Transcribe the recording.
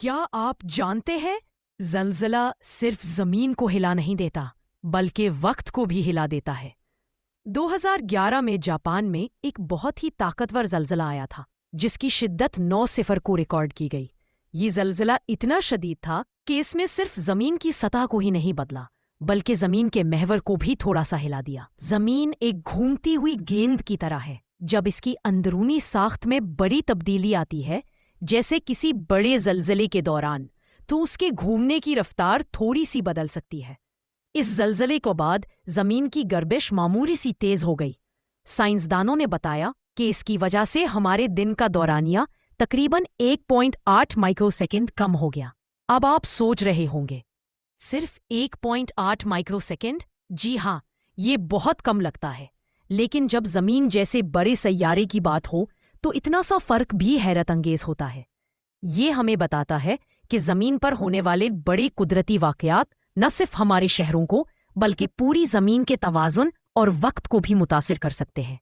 کیا آپ جانتے ہیں زلزلہ صرف زمین کو ہلا نہیں دیتا بلکہ وقت کو بھی ہلا دیتا ہے۔ 2011 میں جاپان میں ایک بہت ہی طاقتور زلزلہ آیا تھا جس کی شدت 9 کو ریکارڈ کی گئی۔ یہ زلزلہ اتنا شدید تھا کہ اس میں صرف زمین کی سطح کو ہی نہیں بدلا بلکہ زمین کے محور کو بھی تھوڑا سا ہلا دیا۔ زمین ایک گھومتی ہوئی گیند کی طرح ہے۔ جب اس کی اندرونی ساخت میں بڑی تبدیلی آتی ہے جیسے کسی بڑے زلزلے کے دوران، تو اس کے گھومنے کی رفتار تھوڑی سی بدل سکتی ہے۔ اس زلزلے کے بعد زمین کی گردش معمولی سی تیز ہو گئی۔ سائنسدانوں نے بتایا کہ اس کی وجہ سے ہمارے دن کا دورانیہ تقریباً 1.8 مائکرو سیکنڈ کم ہو گیا۔ اب آپ سوچ رہے ہوں گے، صرف 1.8 مائکرو سیکنڈ؟ جی ہاں، یہ بہت کم لگتا ہے، لیکن جب زمین جیسے بڑے سیارے کی بات ہو تو اتنا سا فرق بھی حیرت انگیز ہوتا ہے۔ یہ ہمیں بتاتا ہے کہ زمین پر ہونے والے بڑے قدرتی واقعات نہ صرف ہمارے شہروں کو بلکہ پوری زمین کے توازن اور وقت کو بھی متاثر کر سکتے ہیں۔